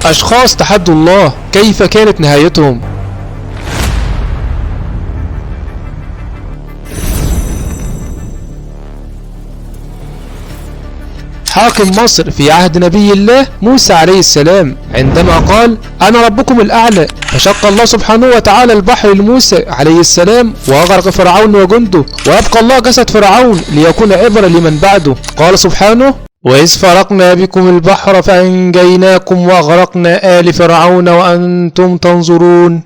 أشخاص تحدوا الله، كيف كانت نهايتهم؟ حاكم مصر في عهد نبي الله موسى عليه السلام عندما قال أنا ربكم الأعلى، فشق الله سبحانه وتعالى البحر لموسى عليه السلام وأغرق فرعون وجنده، ويبقى الله جسد فرعون ليكون عبرة لمن بعده. قال سبحانه وإذ فرقنا بكم البحر فأنجيناكم وأغرقنا آل فرعون وأنتم تنظرون.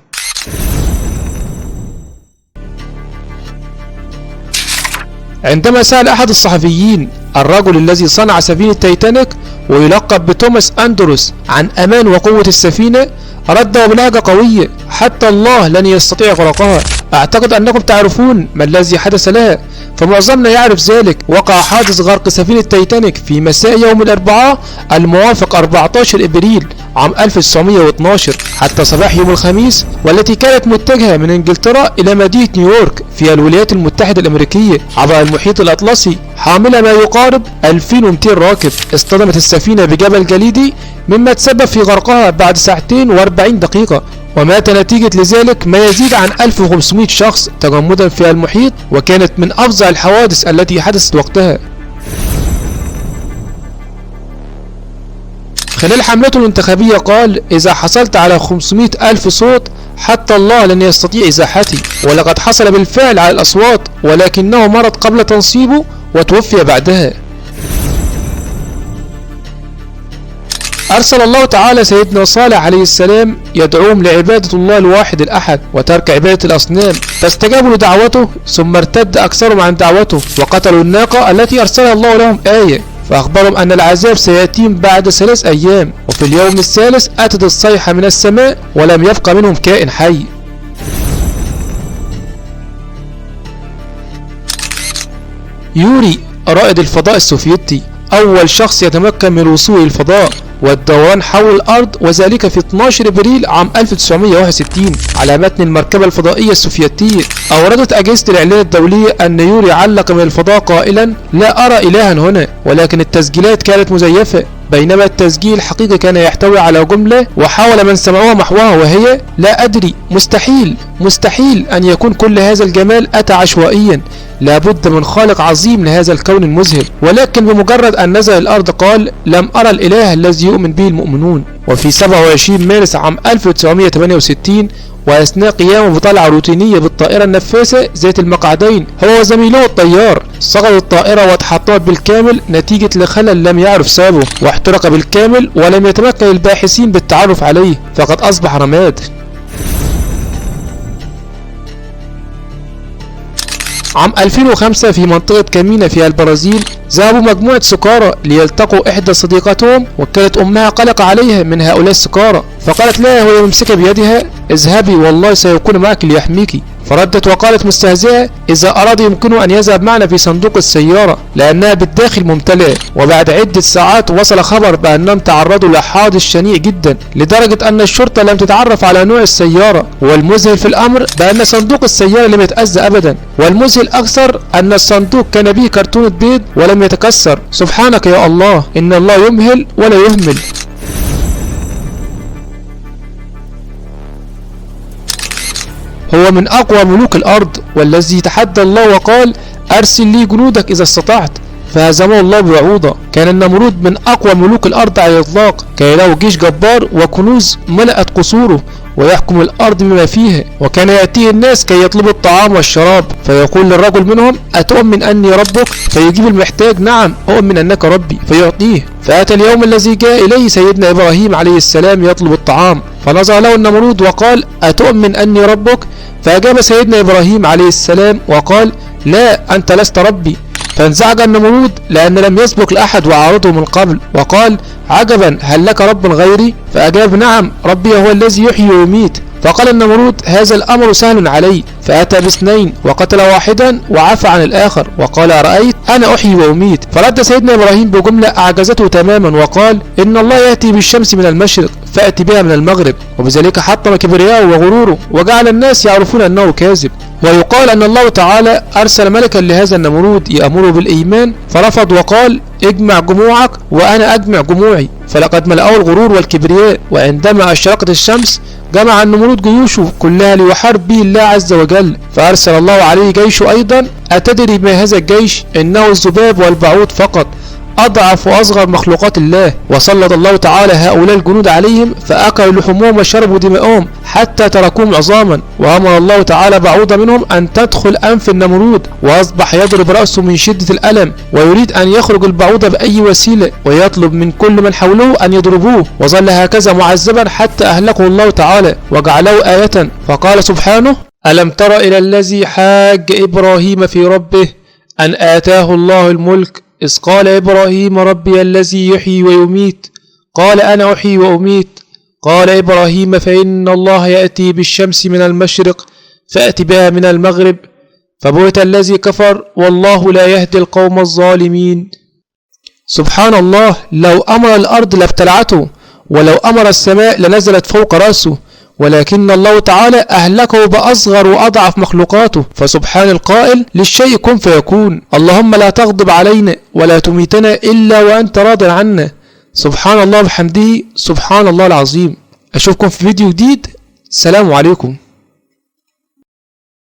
عندما سأل أحد الصحفيين الرجل الذي صنع سفينة تايتانيك ويلقب بتوماس أندروس عن أمان وقوة السفينة، رد بلهجة قوية حتى الله لن يستطيع غرقها. أعتقد أنكم تعرفون ما الذي حدث لها، فمعظمنا يعرف ذلك. وقع حادث غرق سفينة تايتانيك في مساء يوم الأربعاء الموافق 14 إبريل عام 1912 حتى صباح يوم الخميس، والتي كانت متجهة من إنجلترا إلى مدينة نيويورك في الولايات المتحدة الأمريكية عبر المحيط الأطلسي، حاملة ما يقارب 2200 راكب. اصطدمت السفينة بجبل جليدي مما تسبب في غرقها بعد 2 ساعة و40 دقيقة، ومات نتيجة لذلك ما يزيد عن 1500 شخص تجمدا في المحيط، وكانت من أفظع الحوادث التي حدثت وقتها. خلال حملته الانتخابية قال إذا حصلت على 500 ألف صوت حتى الله لن يستطيع إزاحتي، ولقد حصل بالفعل على الأصوات، ولكنه مرض قبل تنصيبه وتوفي بعدها. أرسل الله تعالى سيدنا صالح عليه السلام يدعوهم لعبادة الله الواحد الأحد وترك عبادة الأصنام، فاستجابوا لدعوته ثم ارتد أكثرهم عن دعوته وقتلوا الناقة التي أرسلها الله لهم آية، فأخبرهم أن العذاب سيأتيهم بعد 3 أيام، وفي اليوم الثالث أتت الصيحة من السماء ولم يبق منهم كائن حي. يوري رائد الفضاء السوفيتي أول شخص يتمكن من الوصول للفضاء والدوران حول الأرض، وذلك في 12 إبريل عام 1961 على متن المركبة الفضائية السوفيتية. أوردت أجهزة الإعلام الدولية أن يوري علق من الفضاء قائلا لا أرى إلها هنا، ولكن التسجيلات كانت مزيفة، بينما التسجيل الحقيقي كان يحتوي على جملة وحاول من سمعوها محوها وهي لا أدري، مستحيل أن يكون كل هذا الجمال أتى عشوائيا، لابد من خالق عظيم لهذا الكون المذهل. ولكن بمجرد أن نزل الأرض قال لم أرى الإله الذي يؤمن به المؤمنون. وفي 27 مارس عام 1968 وأثناء قيامه بطلعة روتينية بالطائرة النفاثة ذات المقعدين هو وزميله الطيار، سقطت الطائرة واتحطمت بالكامل نتيجة لخلل لم يعرف سببه، واحترق بالكامل ولم يتمكن الباحثين بالتعرف عليه، فقد أصبح رماد. عام 2005 في منطقة كامينا في البرازيل ذهبوا مجموعة سكارى ليلتقوا إحدى صديقاتهم، وكانت أمها قلق عليها من هؤلاء السكارى، فقالت لها وهي ممسكة بيدها اذهبي والله سيكون معك ليحميك، فردت وقالت مستهزئة إذا أراد يمكنه أن يذهب معنا في صندوق السيارة لأنها بالداخل ممتلئة. وبعد عدة ساعات وصل خبر بأنهم تعرضوا لحادث شنيع جدا لدرجة أن الشرطة لم تتعرف على نوع السيارة، والمذهل في الأمر بأن صندوق السيارة لم يتأذى أبدا، والمذهل أكثر أن الصندوق كان به كرتونة بيض ولم يتكسر. سبحانك يا الله، إن الله يمهل ولا يهمل. هو من أقوى ملوك الأرض، والذي تحدى الله وقال أرسل لي جنودك إذا استطعت، فهزمه الله بوعوضة. كان النمرود من أقوى ملوك الأرض على الإطلاق، كان له جيش جبار وكنوز ملأت قصوره ويحكم الأرض بما فيها، وكان يأتيه الناس كي يطلبوا الطعام والشراب، فيقول للرجل منهم أتؤمن أني ربك؟ فيجيب المحتاج نعم أؤمن أنك ربي، فيعطيه. فأتى اليوم الذي جاء إليه سيدنا إبراهيم عليه السلام يطلب الطعام، فنظر له النمرود وقال أتؤمن أني ربك؟ فأجاب سيدنا إبراهيم عليه السلام وقال لا أنت لست ربي. فانزعج النمرود لأن لم يسبق لأحد وعارضه من قبل، وقال عجبا هل لك رب غيري؟ فأجاب نعم ربي هو الذي يحيي ويميت. فقال النمرود هذا الأمر سهل علي، فأتى باثنين وقتل واحدا وعفى عن الآخر وقال أرأيت أنا أحيي وأميت. فرد سيدنا إبراهيم بجملة أعجزته تماما وقال إن الله يأتي بالشمس من المشرق فأتي بها من المغرب، وبذلك حطم كبرياءه وغروره وجعل الناس يعرفون أنه كاذب. ويقال أن الله تعالى أرسل ملكا لهذا النمرود يأمره بالإيمان فرفض وقال اجمع جموعك وأنا أجمع جموعي، فلقد ملأه الغرور والكبرياء. وعندما أشرقت الشمس جمع النمرود جيوشه كلها ليحارب به الله عز وجل، فأرسل الله عليه جيشه أيضا. أتدري ما هذا الجيش؟ إنه الذباب والبعوض فقط، أضعف وأصغر مخلوقات الله. وسلط الله تعالى هؤلاء الجنود عليهم فأكلوا لحومهم وشربوا دماءهم حتى تركوهم عظاما. وأمر الله تعالى بعوضة منهم أن تدخل أنف النمرود، وأصبح يضرب رأسه من شدة الألم، ويريد أن يخرج البعوضة بأي وسيلة، ويطلب من كل من حوله أن يضربوه. وظل هكذا معذبا حتى أهلكه الله تعالى وجعله آية. فقال سبحانه: ألم تر إلى الذي حاج إبراهيم في ربه أن آتاه الله الملك إذ قال إبراهيم ربي الذي يحيي ويميت قال أنا أحيي وأميت. قال إبراهيم فإن الله يأتي بالشمس من المشرق فأت بها من المغرب فبهت الذي كفر والله لا يهدي القوم الظالمين. سبحان الله، لو أمر الأرض لابتلعته، ولو أمر السماء لنزلت فوق رأسه، ولكن الله تعالى أهلكه بأصغر وأضعف مخلوقاته. فسبحان القائل للشيء كن فيكون. اللهم لا تغضب علينا ولا تميتنا إلا وأنت راض عنا. سبحان الله بحمده، سبحان الله العظيم. أشوفكم في فيديو جديد. السلام عليكم.